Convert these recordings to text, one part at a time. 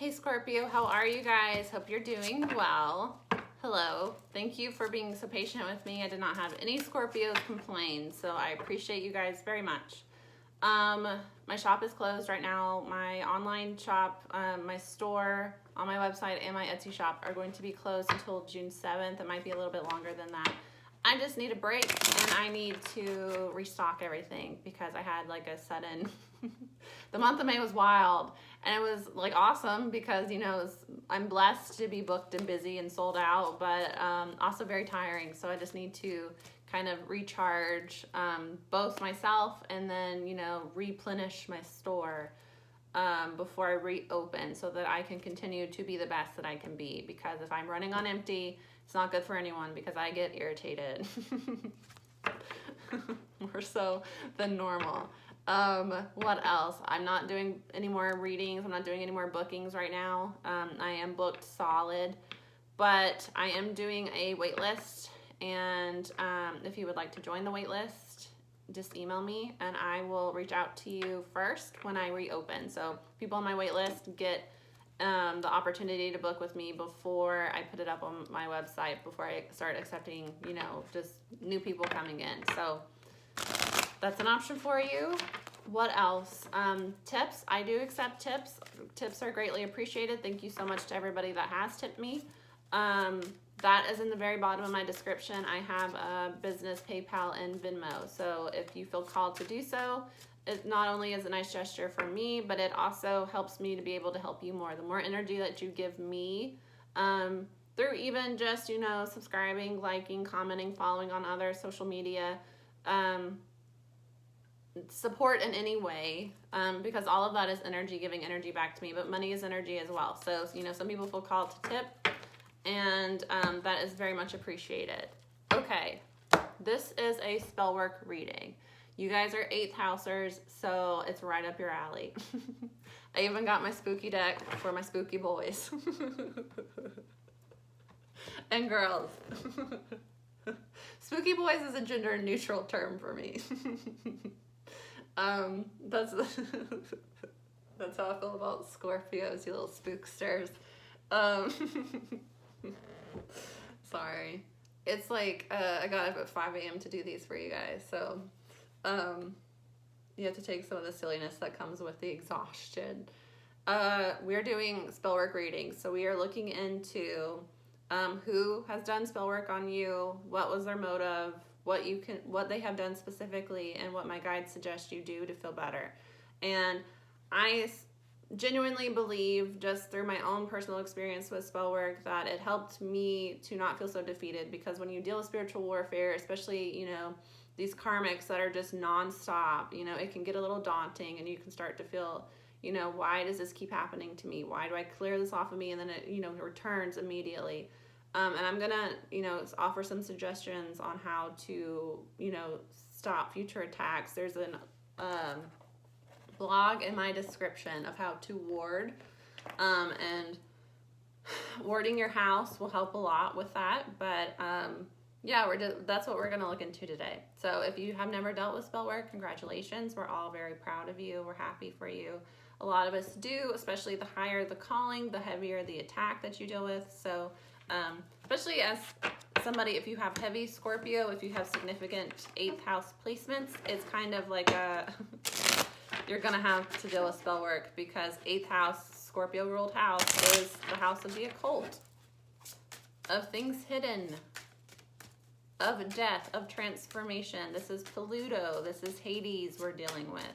Hey Scorpio, how are you guys? Hope you're doing well. Hello. Thank you for being so patient with me. I did not have any Scorpios complain, so I appreciate you guys very much. My shop is closed right now. My online shop, my store on my website, and my Etsy shop are going to be closed until June 7th. It might be a little bit longer than that. I just need a break and I need to restock everything because I had like a sudden, the month of May was wild and it was like awesome because, you know, I'm blessed to be booked and busy and sold out, but also very tiring. So I just need to kind of recharge both myself and then, you know, replenish my store before I reopen so that I can continue to be the best that I can be. Because if I'm running on empty, it's not good for anyone because I get irritated more so than normal. What else? I'm not doing any more readings. I'm not doing any more bookings right now. I am booked solid, but I am doing a wait list. And if you would like to join the wait list, just email me and I will reach out to you first when I reopen. So people on my wait list get the opportunity to book with me before I put it up on my website, before I start accepting, you know, just new people coming in. So that's an option for you. What else? Tips. I do accept tips. Tips are greatly appreciated. Thank you so much to everybody that has tipped me. That is in the very bottom of my description. I have a business PayPal and Venmo. So if you feel called to do so, it not only is a nice gesture for me, but it also helps me to be able to help you more. The more energy that you give me, through even just, you know, subscribing, liking, commenting, following on other social media, support in any way, because all of that is energy, giving energy back to me, but money is energy as well. So, you know, some people feel called to tip, and that is very much appreciated. Okay, this is a spell work reading. You guys are 8th housers, so it's right up your alley. I even got my spooky deck for my spooky boys and girls. Spooky boys is a gender neutral term for me. That's how I feel about Scorpios, you little spooksters. Sorry. It's like, I got up at 5 a.m. to do these for you guys, so you have to take some of the silliness that comes with the exhaustion. We're doing spell work readings, so we are looking into who has done spell work on you, what was their motive, what they have done specifically, and what my guides suggest you do to feel better. And I genuinely believe, just through my own personal experience with spell work, that it helped me to not feel so defeated, because when you deal with spiritual warfare, especially, you know, these karmics that are just nonstop, you know, it can get a little daunting and you can start to feel, you know, why does this keep happening to me? Why do I clear this off of me and then it, you know, returns immediately? And I'm gonna, you know, offer some suggestions on how to, you know, stop future attacks. There's an blog in my description of how to ward, and warding your house will help a lot with that. But yeah, that's what we're gonna look into today. So if you have never dealt with spell work, congratulations. We're all very proud of you. We're happy for you. A lot of us do, especially the higher the calling, the heavier the attack that you deal with. So especially as somebody, if you have heavy Scorpio, if you have significant 8th house placements, it's kind of like you're gonna have to deal with spell work, because 8th house, Scorpio ruled house, is the house of the occult, of things hidden, of death, of transformation. This is Pluto, this is Hades we're dealing with.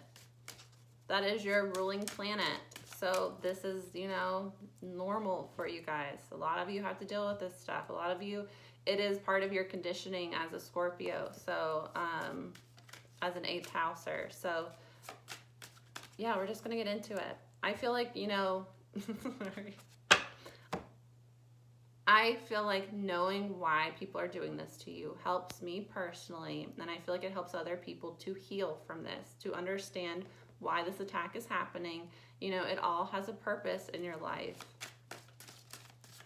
That is your ruling planet. So this is, you know, normal for you guys. A lot of you have to deal with this stuff. A lot of you, it is part of your conditioning as a Scorpio. So, as an 8th houser. So, yeah, we're just going to get into it. I feel like, you know, I feel like knowing why people are doing this to you helps me personally. And I feel like it helps other people to heal from this, to understand why this attack is happening. You know, it all has a purpose in your life.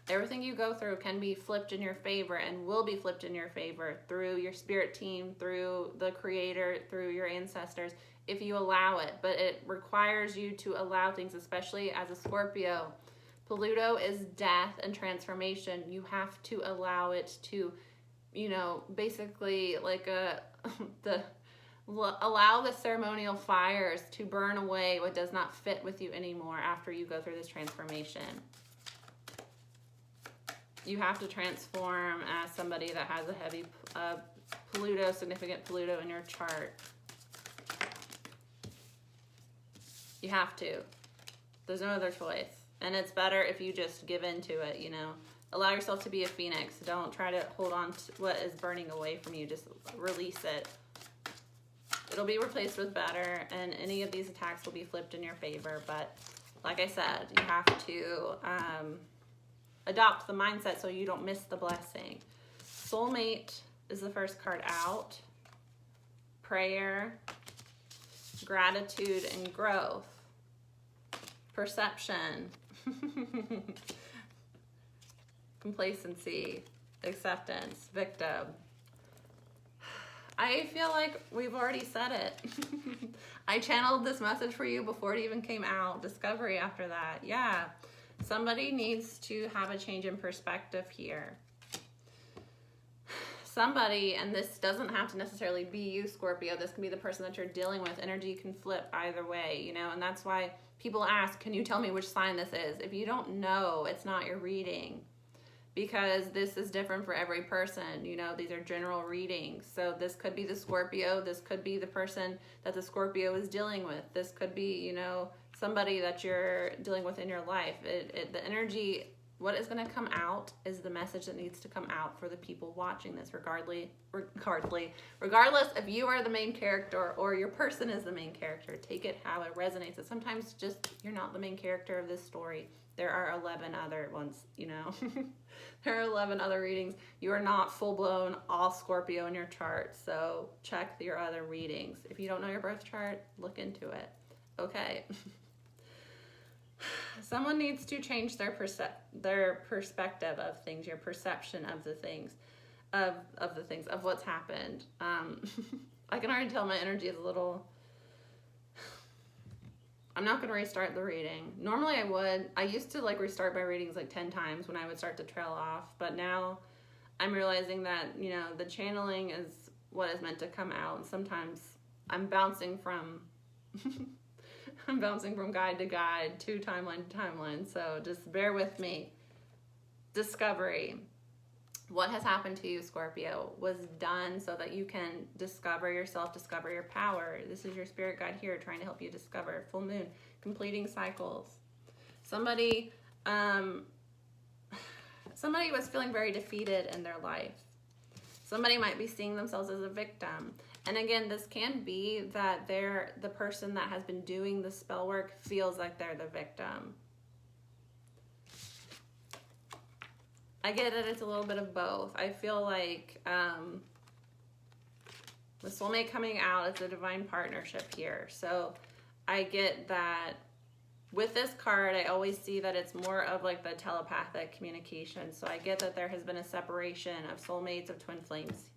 Everything you go through can be flipped in your favor and will be flipped in your favor through your spirit team, through the creator, through your ancestors, if you allow it. But it requires you to allow things, especially as a Scorpio, Pluto is death and transformation. You have to allow it to, you know, basically like allow the ceremonial fires to burn away what does not fit with you anymore after you go through this transformation. You have to transform as somebody that has a heavy Pluto, significant Pluto in your chart. You have to. There's no other choice. And it's better if you just give into it, you know. Allow yourself to be a phoenix. Don't try to hold on to what is burning away from you. Just release it. It'll be replaced with better, and any of these attacks will be flipped in your favor. But like I said, you have to adopt the mindset so you don't miss the blessing. Soulmate is the first card out. Prayer, gratitude, and growth. Perception. Complacency, acceptance, victim. I feel like we've already said it. I channeled this message for you before it even came out. Discovery after that. Yeah. Somebody needs to have a change in perspective here. Somebody, and this doesn't have to necessarily be you, Scorpio. This can be the person that you're dealing with. Energy can flip either way, you know, and that's why people ask, can you tell me which sign this is? If you don't know, it's not your reading, because this is different for every person. You know, these are general readings. So this could be the Scorpio. This could be the person that the Scorpio is dealing with. This could be, you know, somebody that you're dealing with in your life. The energy, what is going to come out is the message that needs to come out for the people watching this, regardless if you are the main character or your person is the main character. Take it how it resonates. And sometimes just you're not the main character of this story. There are 11 other ones, you know. There are 11 other readings. You are not full-blown all Scorpio in your chart, so check your other readings. If you don't know your birth chart, look into it. Okay. Someone needs to change their perspective of things, your perception of the things, of what's happened. I can already tell my energy is a little... I'm not going to restart the reading. Normally I would. I used to like restart my readings like 10 times when I would start to trail off. But now I'm realizing that, you know, the channeling is what is meant to come out. And sometimes I'm bouncing from guide to guide, to timeline to timeline. So just bear with me. Discovery. What has happened to you, Scorpio, was done so that you can discover yourself, discover your power. This is your spirit guide here trying to help you discover. Full moon, completing cycles. Somebody was feeling very defeated in their life. Somebody might be seeing themselves as a victim. And again, this can be that the person that has been doing the spell work feels like they're the victim. I get that it's a little bit of both. I feel like the soulmate coming out, it's a divine partnership here. So I get that with this card, I always see that it's more of like the telepathic communication. So I get that there has been a separation of soulmates, of twin flames.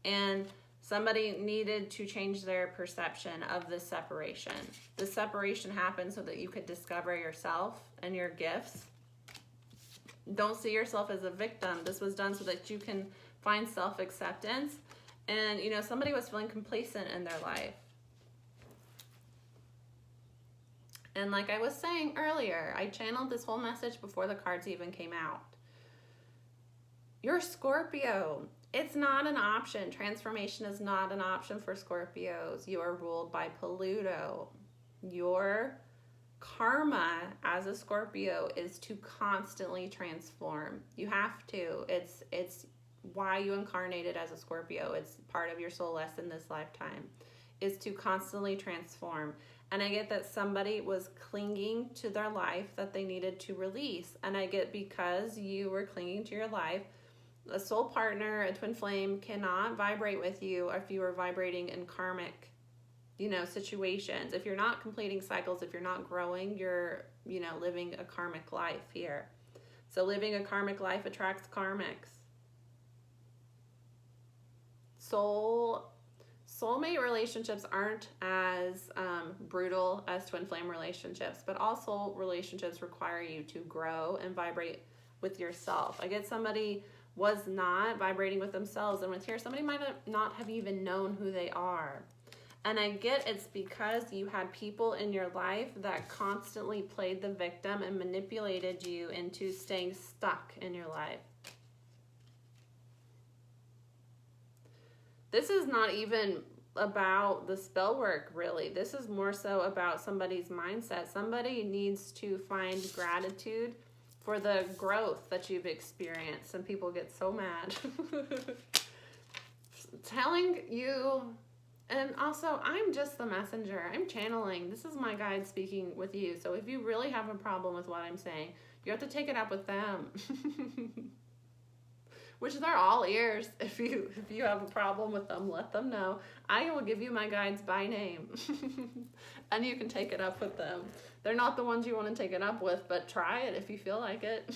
And somebody needed to change their perception of this separation. The separation happened so that you could discover yourself and your gifts. Don't see yourself as a victim. This was done so that you can find self-acceptance. And, you know, somebody was feeling complacent in their life. And like I was saying earlier, I channeled this whole message before the cards even came out. You're Scorpio. It's not an option. Transformation is not an option for Scorpios. You are ruled by Pluto. Your karma as a Scorpio is to constantly transform. You have to. It's why you incarnated as a Scorpio. It's part of your soul lesson this lifetime, is to constantly transform. And I get that somebody was clinging to their life that they needed to release. And I get because you were clinging to your life, a soul partner, a twin flame cannot vibrate with you if you are vibrating in karmic, you know, situations. If you're not completing cycles, if you're not growing, you're, you know, living a karmic life here. So living a karmic life attracts karmics. soulmate relationships aren't as brutal as twin flame relationships, but all soul relationships require you to grow and vibrate with yourself. I get somebody was not vibrating with themselves, and with here, somebody might not have even known who they are. And I get it's because you had people in your life that constantly played the victim and manipulated you into staying stuck in your life. This is not even about the spell work, really. This is more so about somebody's mindset. Somebody needs to find gratitude for the growth that you've experienced. Some people get so mad. Telling you, and also, I'm just the messenger. I'm channeling. This is my guide speaking with you. So if you really have a problem with what I'm saying, you have to take it up with them. Which they're all ears. If you have a problem with them, let them know. I will give you my guides by name. And you can take it up with them. They're not the ones you want to take it up with, but try it if you feel like it.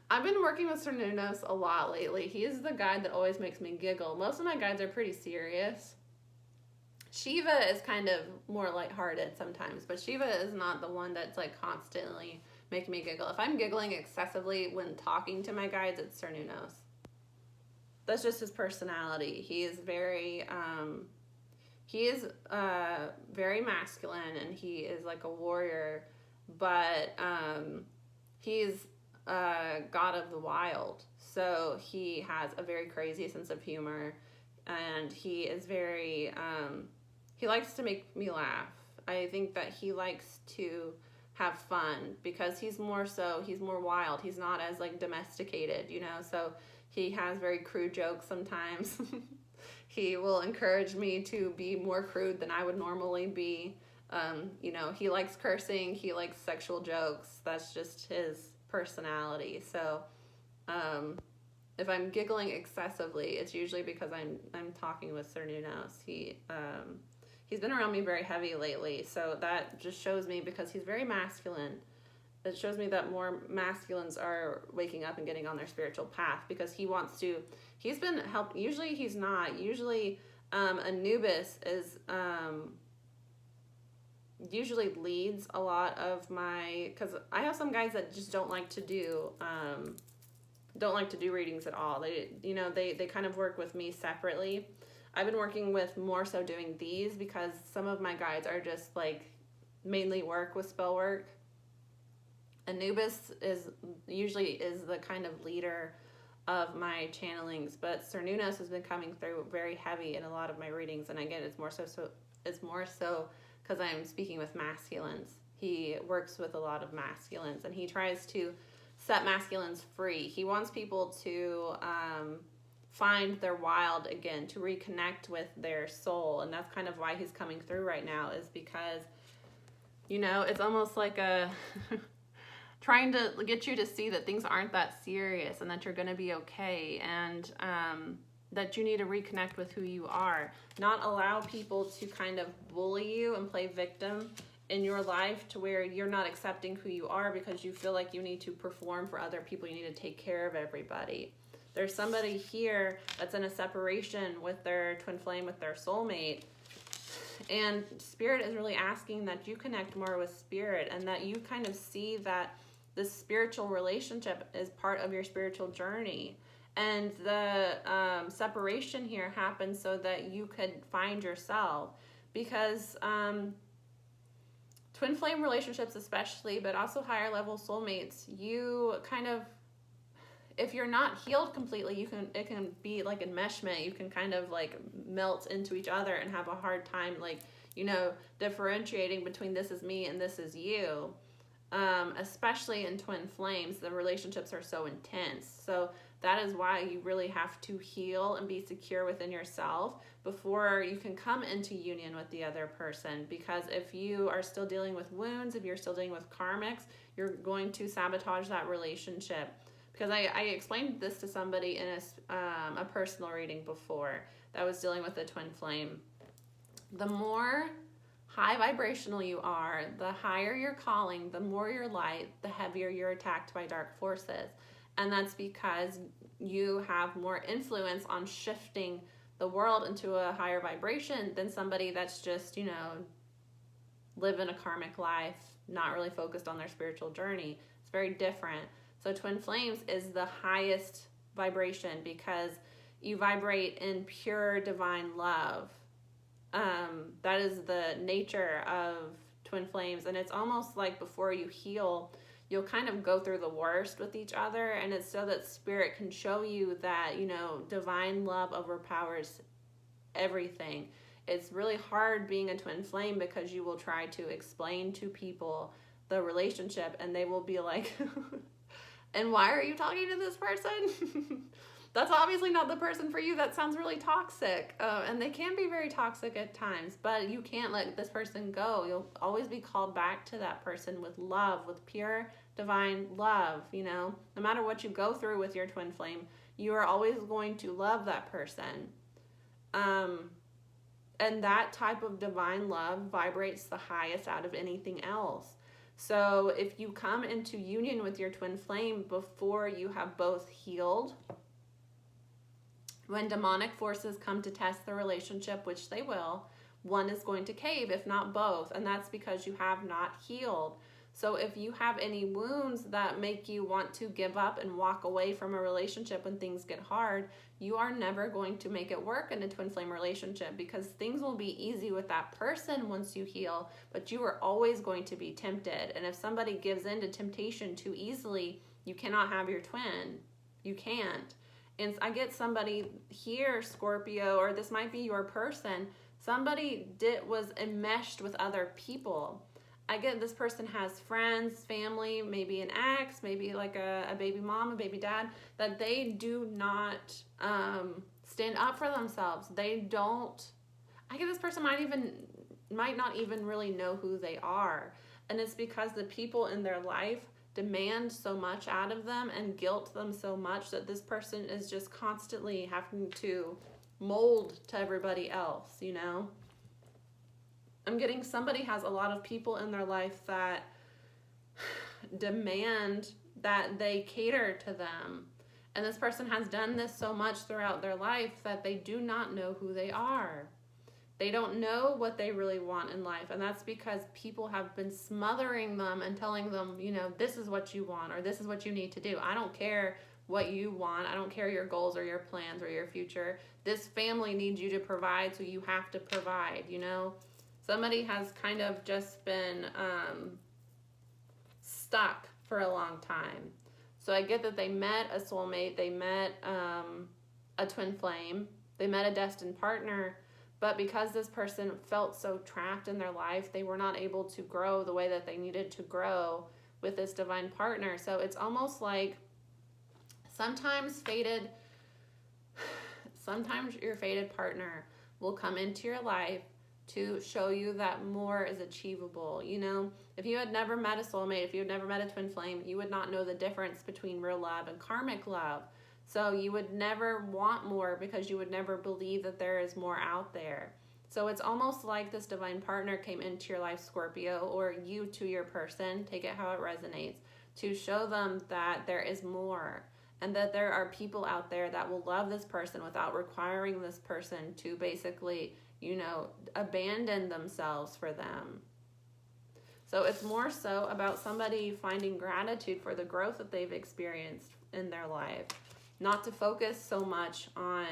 I've been working with Cernunnos a lot lately. He is the guide that always makes me giggle. Most of my guides are pretty serious. Shiva is kind of more lighthearted sometimes, but Shiva is not the one that's like constantly making me giggle. If I'm giggling excessively when talking to my guides, it's Cernunnos. That's just his personality. He is very masculine, and he is like a warrior, but he's god of the wild. So he has a very crazy sense of humor, and he is very, he likes to make me laugh. I think that he likes to have fun because he's more wild. He's not as like domesticated, you know, so he has very crude jokes sometimes. He will encourage me to be more crude than I would normally be. You know, he likes cursing, he likes sexual jokes. That's just his personality. So if I'm giggling excessively, it's usually because I'm talking with Cernunnos. He's been around me very heavy lately, so that just shows me, because he's very masculine, it shows me that more masculines are waking up and getting on their spiritual path, because he's been helped. Usually he's not. Usually Anubis is usually leads a lot of my, because I have some guys that just don't like to do readings at all. They kind of work with me separately. I've been working with more so doing these because some of my guides are just like mainly work with spell work. Anubis is the kind of leader of my channelings, but Cernunnos has been coming through very heavy in a lot of my readings, and again, it's more so because I'm speaking with masculines. He works with a lot of masculines, and he tries to set masculines free. He wants people to find their wild again, to reconnect with their soul, and that's kind of why he's coming through right now, is because, you know, it's almost like a trying to get you to see that things aren't that serious and that you're going to be okay, and that you need to reconnect with who you are. Not allow people to kind of bully you and play victim in your life to where you're not accepting who you are because you feel like you need to perform for other people. You need to take care of everybody. There's somebody here that's in a separation with their twin flame, with their soulmate. And Spirit is really asking that you connect more with Spirit, and that you kind of see that this spiritual relationship is part of your spiritual journey. And the separation here happens so that you could find yourself. Because twin flame relationships especially, but also higher level soulmates, you kind of, if you're not healed completely, it can be like enmeshment. You can kind of like melt into each other and have a hard time, like, you know, differentiating between this is me and this is you. Especially in twin flames, the relationships are so intense. So that is why you really have to heal and be secure within yourself before you can come into union with the other person. Because if you are still dealing with wounds, if you're still dealing with karmics, you're going to sabotage that relationship. Because I explained this to somebody in a personal reading before that was dealing with a twin flame. The more high vibrational you are, the higher your calling, the more your light, the heavier you're attacked by dark forces. And that's because you have more influence on shifting the world into a higher vibration than somebody that's just, living a karmic life, not really focused on their spiritual journey. It's very different. So twin flames is the highest vibration because you vibrate in pure divine love. That is the nature of twin flames. And it's almost like before you heal, you'll kind of go through the worst with each other. And it's so that spirit can show you that, divine love overpowers everything. It's really hard being a twin flame because you will try to explain to people the relationship and they will be like, and why are you talking to this person? That's obviously not the person for you. That sounds really toxic. And they can be very toxic at times, but you can't let this person go. You'll always be called back to that person with love, with pure divine love. No matter what you go through with your twin flame, you are always going to love that person. And that type of divine love vibrates the highest out of anything else. So if you come into union with your twin flame before you have both healed, when demonic forces come to test the relationship, which they will, one is going to cave, if not both. And that's because you have not healed. So if you have any wounds that make you want to give up and walk away from a relationship when things get hard, you are never going to make it work in a twin flame relationship because things will be easy with that person once you heal, but you are always going to be tempted. And if somebody gives in to temptation too easily, you cannot have your twin. You can't. And I get somebody here, Scorpio, or this might be your person, somebody was enmeshed with other people. I get this person has friends, family, maybe an ex, maybe like a baby mom, a baby dad, that they do not stand up for themselves. They don't. I get this person might not even really know who they are. And it's because the people in their life demand so much out of them and guilt them so much that this person is just constantly having to mold to everybody else, I'm getting somebody has a lot of people in their life that demand that they cater to them. And this person has done this so much throughout their life that they do not know who they are. They don't know what they really want in life. And that's because people have been smothering them and telling them, this is what you want or this is what you need to do. I don't care what you want. I don't care your goals or your plans or your future. This family needs you to provide, so you have to provide, Somebody has kind of just been stuck for a long time. So I get that they met a soulmate, they met a twin flame, they met a destined partner, but because this person felt so trapped in their life, they were not able to grow the way that they needed to grow with this divine partner. So it's almost like sometimes your fated partner will come into your life to show you that more is achievable. If you had never met a soulmate, if you had never met a twin flame, you would not know the difference between real love and karmic love. So you would never want more because you would never believe that there is more out there. So it's almost like this divine partner came into your life, Scorpio, or you to your person, take it how it resonates, to show them that there is more and that there are people out there that will love this person without requiring this person to basically, abandon themselves for them. So it's more so about somebody finding gratitude for the growth that they've experienced in their life. Not to focus so much on,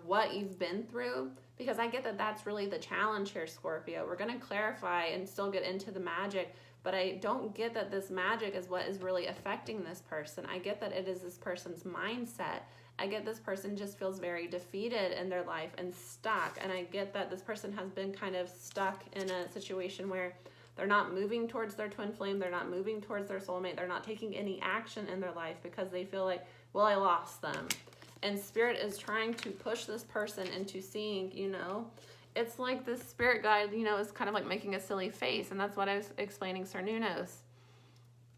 what you've been through, because I get that that's really the challenge here, Scorpio. We're going to clarify and still get into the magic, but I don't get that this magic is what is really affecting this person. I get that it is this person's mindset. I get this person just feels very defeated in their life and stuck. And I get that this person has been kind of stuck in a situation where they're not moving towards their twin flame. They're not moving towards their soulmate. They're not taking any action in their life because they feel like, well, I lost them. And Spirit is trying to push this person into seeing, it's like this spirit guide, is kind of like making a silly face. And that's what I was explaining, Cernunos.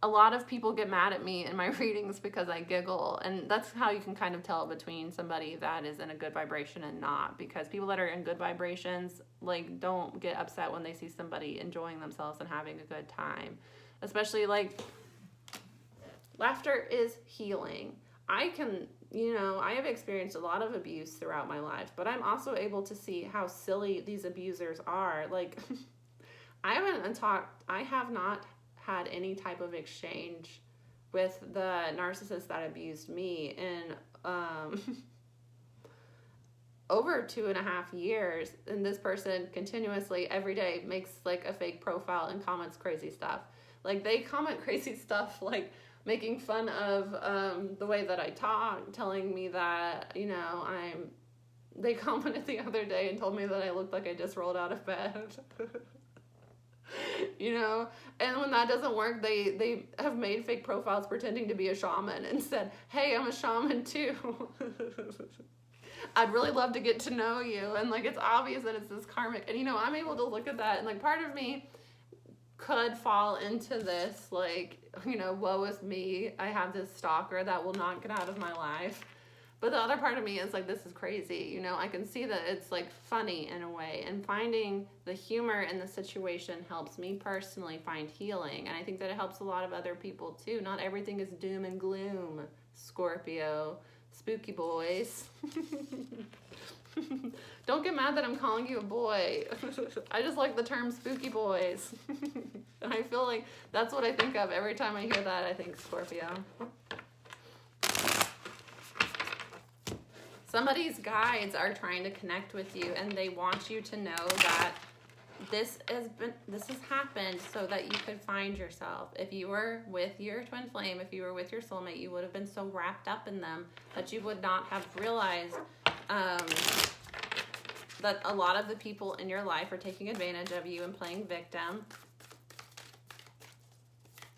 A lot of people get mad at me in my readings because I giggle. And that's how you can kind of tell between somebody that is in a good vibration and not. Because people that are in good vibrations, don't get upset when they see somebody enjoying themselves and having a good time. Especially Laughter is healing. I can, I have experienced a lot of abuse throughout my life, but I'm also able to see how silly these abusers are. Like, I have not had any type of exchange with the narcissist that abused me in over 2.5 years. And this person continuously every day makes like a fake profile and comments crazy stuff. Like, they comment crazy stuff, like making fun of the way that I talk, telling me that, they commented the other day and told me that I looked like I just rolled out of bed. And when that doesn't work, they have made fake profiles pretending to be a shaman and said, hey, I'm a shaman too. I'd really love to get to know you. And like, it's obvious that it's this karmic. And I'm able to look at that, and like, part of me could fall into this, like, woe is me, I have this stalker that will not get out of my life. But the other part of me is like, this is crazy. I can see that it's like funny in a way, and finding the humor in the situation helps me personally find healing. And I think that it helps a lot of other people too. Not everything is doom and gloom, Scorpio, spooky boys. Don't get mad that I'm calling you a boy. I just like the term spooky boys. And I feel like that's what I think of every time I hear that. I think Scorpio. Somebody's guides are trying to connect with you, and they want you to know that this has happened so that you could find yourself. If you were with your twin flame, if you were with your soulmate, you would have been so wrapped up in them that you would not have realized that a lot of the people in your life are taking advantage of you and playing victim.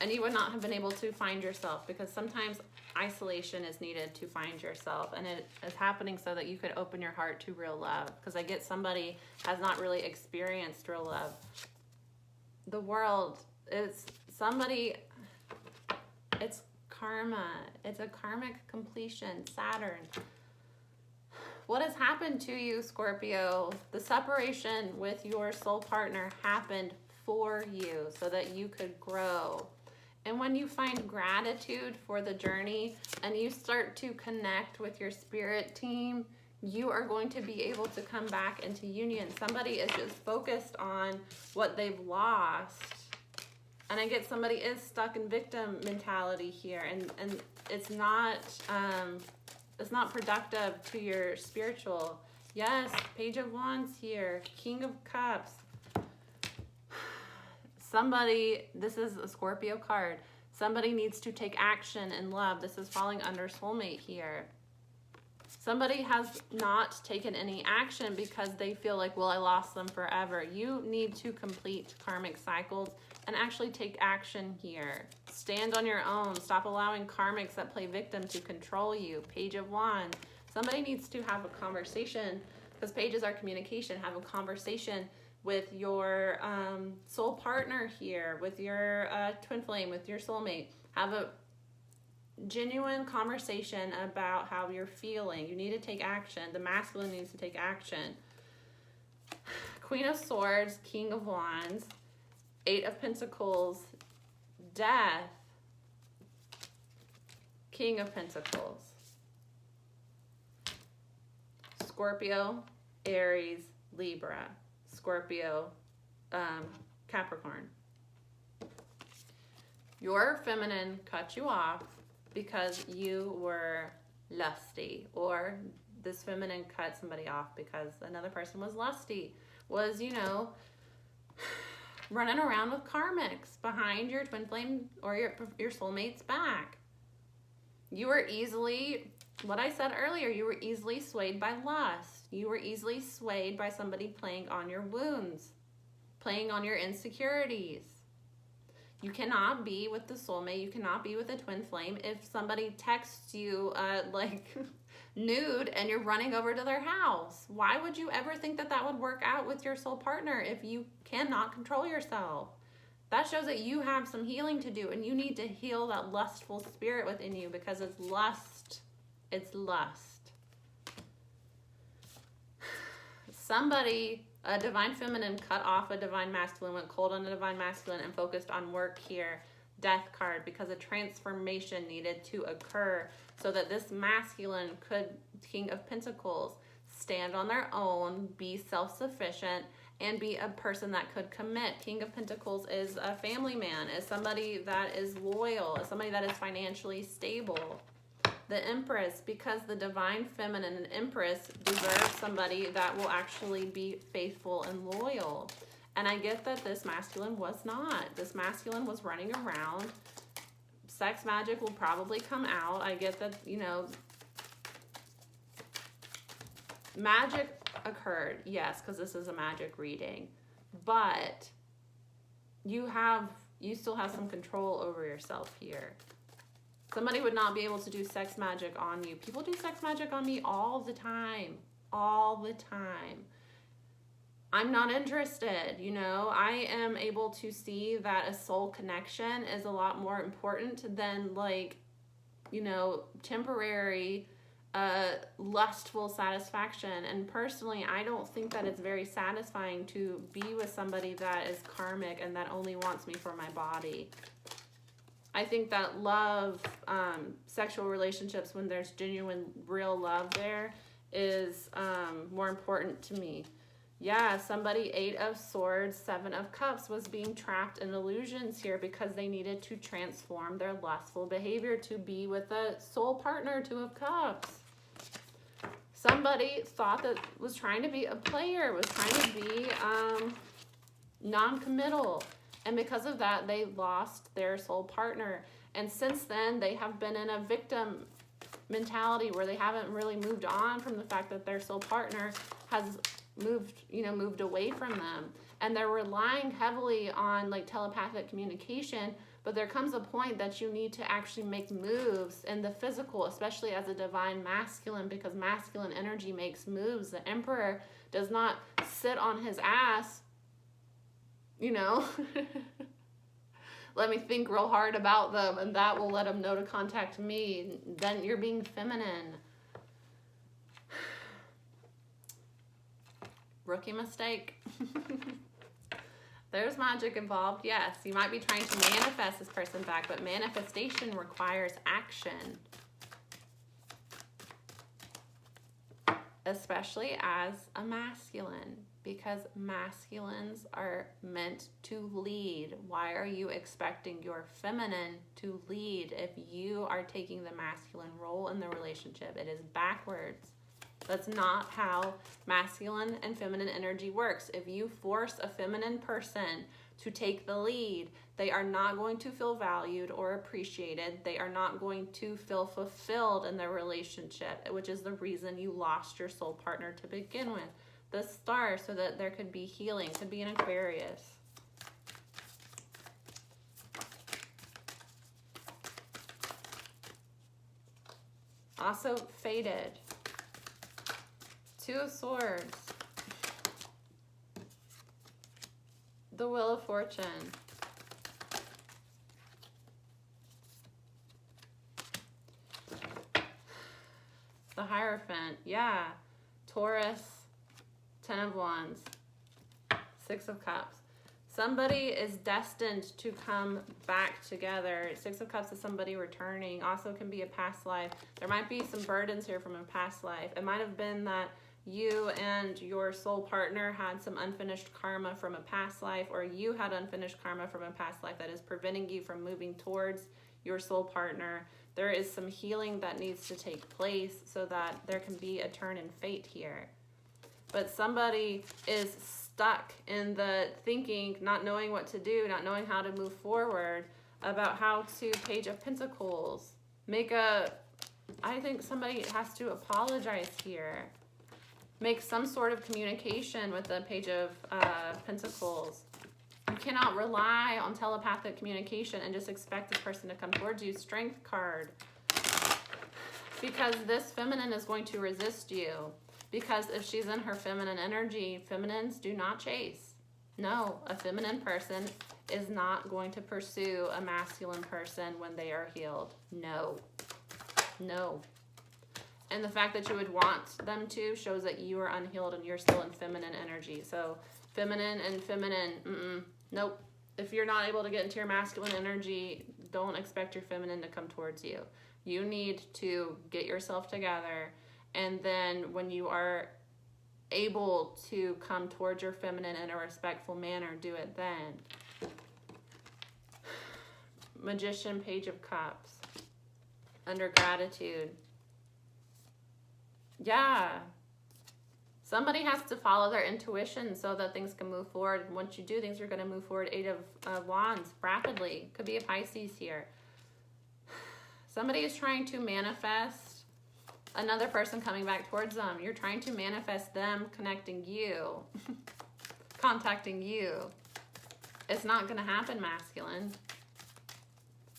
And you would not have been able to find yourself, because sometimes isolation is needed to find yourself, and it is happening so that you could open your heart to real love. Because I get somebody has not really experienced real love. The world is it's karma. It's a karmic completion. Saturn. What has happened to you, Scorpio? The separation with your soul partner happened for you so that you could grow. And when you find gratitude for the journey and you start to connect with your spirit team, you are going to be able to come back into union. Somebody is just focused on what they've lost. And I get somebody is stuck in victim mentality here, and it's not productive to your spiritual. Yes, Page of Wands here, King of Cups. This is a Scorpio card. Somebody needs to take action in love. This is falling under soulmate here. Somebody has not taken any action because they feel like, well, I lost them forever. You need to complete karmic cycles and actually take action here. Stand on your own. Stop allowing karmics that play victim to control you. Page of Wands. Somebody needs to have a conversation, because pages are communication. Have a conversation with your soul partner here, with your twin flame, with your soulmate. Have a genuine conversation about how you're feeling. You need to take action. The masculine needs to take action. Queen of Swords, King of Wands, Eight of Pentacles, Death, King of Pentacles. Scorpio, Aries, Libra. Scorpio, Capricorn. Your feminine cut you off because you were lusty, or this feminine cut somebody off because another person was lusty, was, running around with karmics behind your twin flame or your soulmate's back. You were easily, what I said earlier, you were easily swayed by lust. You were easily swayed by somebody playing on your wounds, playing on your insecurities. You cannot be with the soulmate. You cannot be with a twin flame if somebody texts you nude and you're running over to their house. Why would you ever think that would work out with your soul partner if you cannot control yourself? That shows that you have some healing to do, and you need to heal that lustful spirit within you, because it's lust. It's lust. Somebody, a divine feminine cut off a divine masculine, went cold on a divine masculine and focused on work here. Death card, because a transformation needed to occur so that this masculine could, King of Pentacles, stand on their own, be self-sufficient, and be a person that could commit. King of Pentacles is a family man, is somebody that is loyal, is somebody that is financially stable. The Empress, because the divine feminine and Empress deserves somebody that will actually be faithful and loyal. And I get that this masculine was not. This masculine was running around. Sex magic will probably come out. I get that, you know, magic occurred, yes, because this is a magic reading. But you still have some control over yourself here. Somebody would not be able to do sex magic on you. People do sex magic on me all the time. All the time. I'm not interested, you know. I am able to see that a soul connection is a lot more important than, like, you know, temporary lustful satisfaction. And personally, I don't think that it's very satisfying to be with somebody that is karmic and that only wants me for my body. I think that love, sexual relationships, when there's genuine, real love there, is more important to me. Yeah, somebody, 8 of Swords, 7 of Cups, was being trapped in illusions here because they needed to transform their lustful behavior to be with a soul partner, 2 of Cups. Somebody thought that was trying to be a player, was trying to be non-committal. And because of that, they lost their soul partner. And since then, they have been in a victim mentality where they haven't really moved on from the fact that their soul partner has moved away from them. And they're relying heavily on, like, telepathic communication. But there comes a point that you need to actually make moves in the physical, especially as a divine masculine, because masculine energy makes moves. The Emperor does not sit on his ass, you know. Let me think real hard about them, and that will let them know to contact me. Then you're being feminine. Rookie mistake. There's magic involved, yes. You might be trying to manifest this person back, but manifestation requires action. Especially as a masculine, because masculines are meant to lead. Why are you expecting your feminine to lead if you are taking the masculine role in the relationship? It is backwards. That's not how masculine and feminine energy works. If you force a feminine person to take the lead, they are not going to feel valued or appreciated. They are not going to feel fulfilled in their relationship, which is the reason you lost your soul partner to begin with. The Star, so that there could be healing, could be an Aquarius. Also Fated. 2 of Swords. The Wheel of Fortune. The Hierophant. Yeah. Taurus. 10 of Wands. 6 of Cups. Somebody is destined to come back together. 6 of Cups is somebody returning. Also can be a past life. There might be some burdens here from a past life. It might have been that you and your soul partner had some unfinished karma from a past life, or you had unfinished karma from a past life that is preventing you from moving towards your soul partner. There is some healing that needs to take place so that there can be a turn in fate here. But somebody is stuck in the thinking, not knowing what to do, not knowing how to move forward, about how to, Page of Pentacles. I think somebody has to apologize here. Make some sort of communication with the Page of Pentacles. You cannot rely on telepathic communication and just expect this person to come towards you. Strength card. Because this feminine is going to resist you. Because if she's in her feminine energy, feminines do not chase. No, a feminine person is not going to pursue a masculine person when they are healed. No. No. And the fact that you would want them to shows that you are unhealed and you're still in feminine energy. So feminine and feminine, nope. if you're not able to get into your masculine energy, don't expect your feminine to come towards you. You need to get yourself together, and then when you are able to come towards your feminine in a respectful manner, do it then. Magician, Page of Cups. Under gratitude. Yeah. Somebody has to follow their intuition so that things can move forward. And once you do, things are going to move forward. 8 of Wands, rapidly. Could be a Pisces here. Somebody is trying to manifest another person coming back towards them. You're trying to manifest them connecting you, contacting you. It's not going to happen, masculine,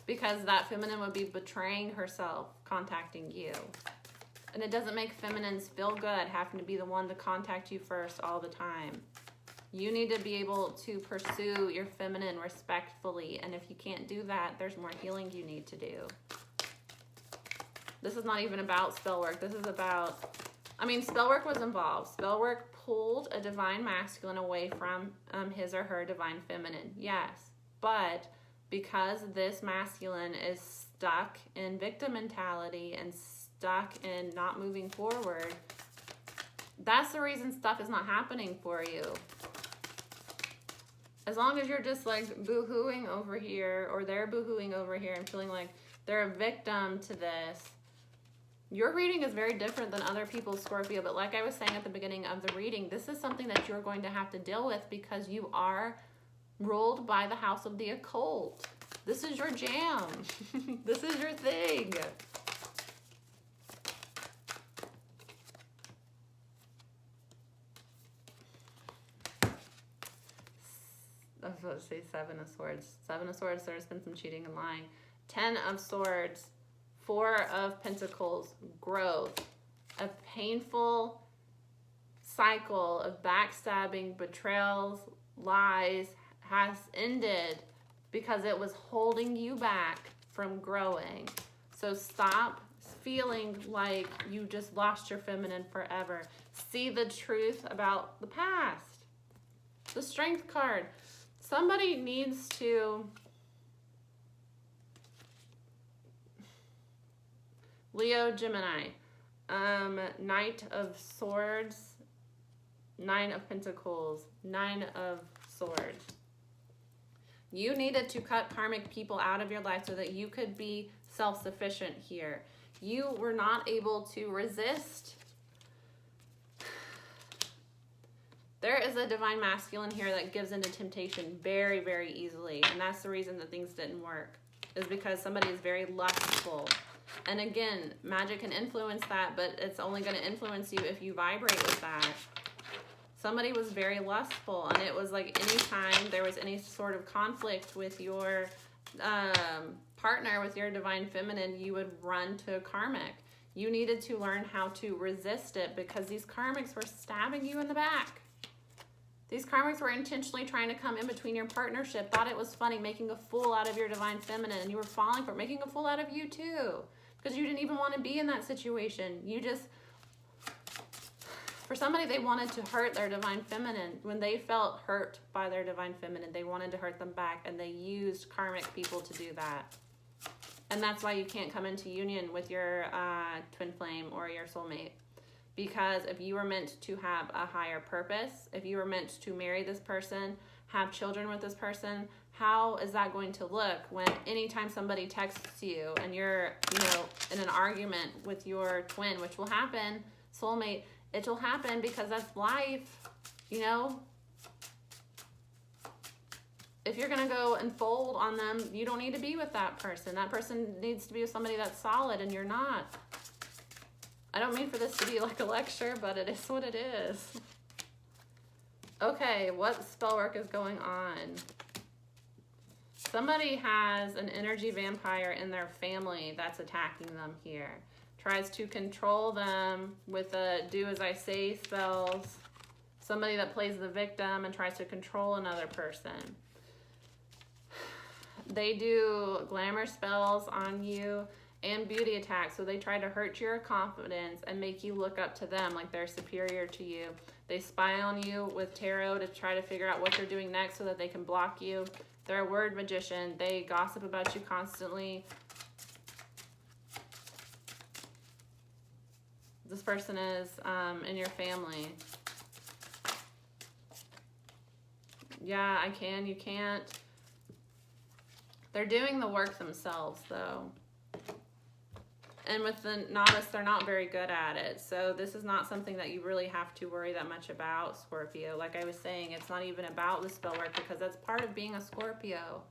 because that feminine would be betraying herself, contacting you. And it doesn't make feminines feel good having to be the one to contact you first all the time. You need to be able to pursue your feminine respectfully. And if you can't do that, there's more healing you need to do. This is not even about spell work. This is about, I mean, spell work was involved. Spell work pulled a divine masculine away from his or her divine feminine. Yes. But because this masculine is stuck in victim mentality and stuck in not moving forward, that's the reason stuff is not happening for you. As long as you're just like boo-hooing over here, or they're boo-hooing over here and feeling like they're a victim to this, your reading is very different than other people's, Scorpio. But like I was saying at the beginning of the reading, this is something that you're going to have to deal with because you are ruled by the house of the occult. This is your jam. This is your thing. I was about to say 7 of Swords. 7 of Swords, there's been some cheating and lying. 10 of Swords. 4 of Pentacles, growth. A painful cycle of backstabbing, betrayals, lies has ended because it was holding you back from growing. So stop feeling like you just lost your feminine forever. See the truth about the past. The Strength card. Somebody needs to... Leo, Gemini, Knight of Swords, 9 of Pentacles, 9 of Swords. You needed to cut karmic people out of your life so that you could be self-sufficient here. You were not able to resist. There is a divine masculine here that gives into temptation very, very easily. And that's the reason that things didn't work, is because somebody is very lustful. And again, magic can influence that, but it's only going to influence you if you vibrate with that. Somebody was very lustful, and it was like anytime there was any sort of conflict with your partner, with your divine feminine, you would run to a karmic. You needed to learn how to resist it because these karmics were stabbing you in the back. These karmics were intentionally trying to come in between your partnership, thought it was funny, making a fool out of your divine feminine, and you were falling for it, making a fool out of you too. Because you didn't even want to be in that situation. You just, for somebody, they wanted to hurt their divine feminine. When they felt hurt by their divine feminine, they wanted to hurt them back, and they used karmic people to do that. And that's why you can't come into union with your twin flame or your soulmate. Because if you were meant to have a higher purpose, if you were meant to marry this person, have children with this person, how is that going to look when anytime somebody texts you and you're, in an argument with your twin, which will happen, soulmate, it will happen because that's life, If you're going to go and fold on them, you don't need to be with that person. That person needs to be with somebody that's solid, and you're not. I don't mean for this to be like a lecture, but it is what it is. Okay, what spell work is going on? Somebody has an energy vampire in their family that's attacking them here. Tries to control them with the do as I say spells. Somebody that plays the victim and tries to control another person. They do glamour spells on you and beauty attacks. So they try to hurt your confidence and make you look up to them like they're superior to you. They spy on you with tarot to try to figure out what you're doing next so that they can block you. They're a word magician. They gossip about you constantly. This person is in your family. Yeah, I can, you can't. They're doing the work themselves, though. And with the novice, they're not very good at it. So this is not something that you really have to worry that much about, Scorpio. Like I was saying, it's not even about the spell work, because that's part of being a Scorpio.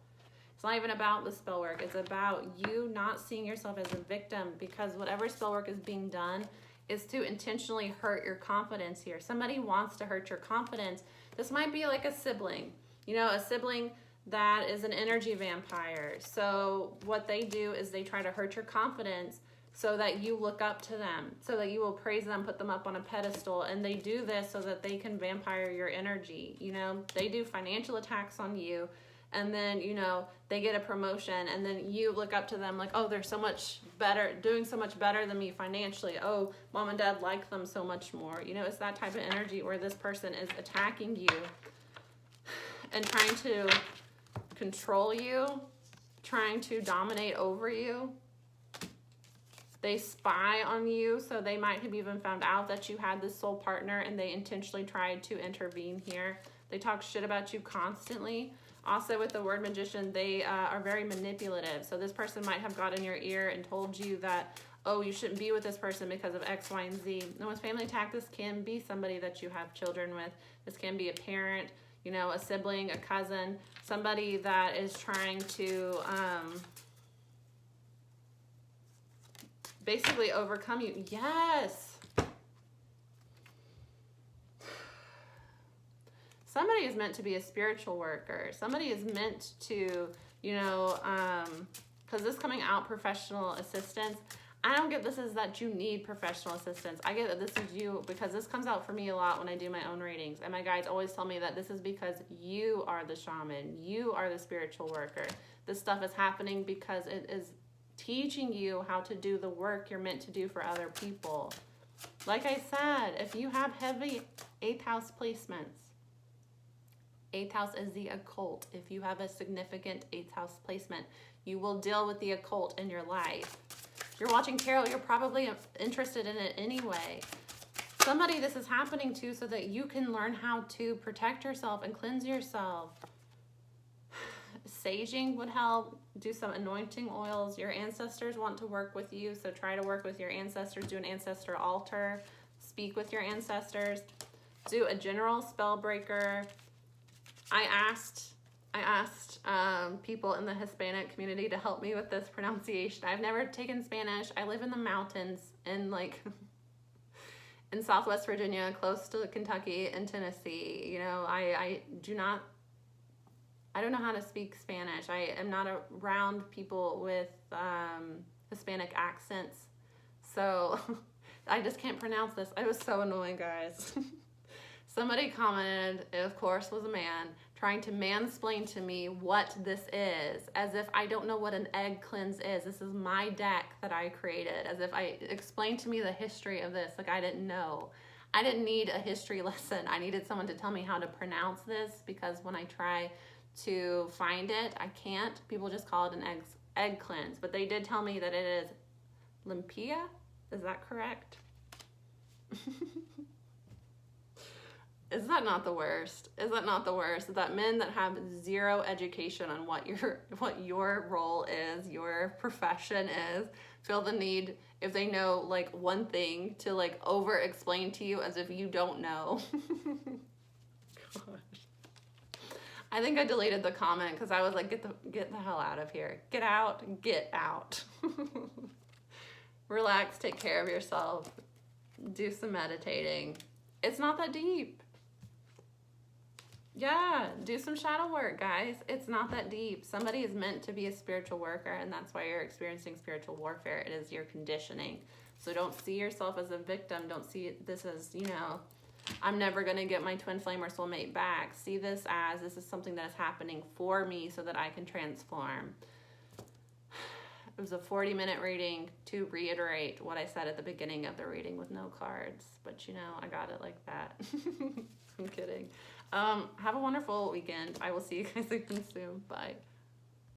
It's not even about the spell work. It's about you not seeing yourself as a victim, because whatever spell work is being done is to intentionally hurt your confidence here. Somebody wants to hurt your confidence. This might be like a sibling, you know, a sibling that is an energy vampire. So what they do is they try to hurt your confidence so that you look up to them, so that you will praise them, put them up on a pedestal. And they do this so that they can vampire your energy. You know, they do financial attacks on you. And then, you know, they get a promotion, and then you look up to them like, oh, they're so much better, doing so much better than me financially. Oh, mom and dad like them so much more. You know, it's that type of energy where this person is attacking you and trying to control you, trying to dominate over you. They spy on you, so they might have even found out that you had this soul partner, and they intentionally tried to intervene here. They talk shit about you constantly. Also, with the word magician, they are very manipulative. So this person might have got in your ear and told you that, oh, you shouldn't be with this person because of X, Y, and Z. And with family attack, this can be somebody that you have children with. This can be a parent, you know, a sibling, a cousin, somebody that is trying to basically overcome you. Yes. Somebody is meant to be a spiritual worker. Somebody is meant to, you know, because this coming out professional assistance, I don't get this as that you need professional assistance. I get that this is you, because this comes out for me a lot when I do my own readings. And my guides always tell me that this is because you are the shaman. You are the spiritual worker. This stuff is happening because it is teaching you how to do the work you're meant to do for other people. Like I said, if you have heavy 8th house placements, 8th house is the occult. If you have a significant 8th house placement, you will deal with the occult in your life. If you're watching tarot, you're probably interested in it anyway. Somebody this is happening to so that you can learn how to protect yourself and cleanse yourself. Saging would help. Do some anointing oils. Your ancestors want to work with you, so try to work with your ancestors. Do an ancestor altar. Speak with your ancestors. Do a general spell breaker. I asked people in the Hispanic community to help me with this pronunciation. I've never taken Spanish. I live in the mountains in in Southwest Virginia, close to Kentucky and Tennessee. You know, I don't know how to speak Spanish. I am not around people with Hispanic accents. So I just can't pronounce this. It was so annoying, guys. Somebody commented, it of course was a man, trying to mansplain to me what this is, as if I don't know what an egg cleanse is. This is my deck that I created, as if I explained to me the history of this, like I didn't know. I didn't need a history lesson. I needed someone to tell me how to pronounce this, because when I try to find it, I can't. People just call it an egg cleanse, but they did tell me that it is limpia. Is that correct? Is that not the worst? Is that not the worst? That men that have zero education on what your role is, your profession is, feel the need, if they know like one thing, to like over explain to you as if you don't know. Gosh. I think I deleted the comment because I was like, get the hell out of here. Get out, get out. Relax, take care of yourself. Do some meditating. It's not that deep. Yeah, do some shadow work, guys. It's not that deep. Somebody is meant to be a spiritual worker, and that's why you're experiencing spiritual warfare. It is your conditioning. So don't see yourself as a victim. Don't see this as, you know, I'm never going to get my twin flame or soulmate back. See this as, this is something that is happening for me so that I can transform. It was a 40-minute reading to reiterate what I said at the beginning of the reading with no cards. But you know, I got it like that. I'm kidding. Have a wonderful weekend. I will see you guys again soon. Bye.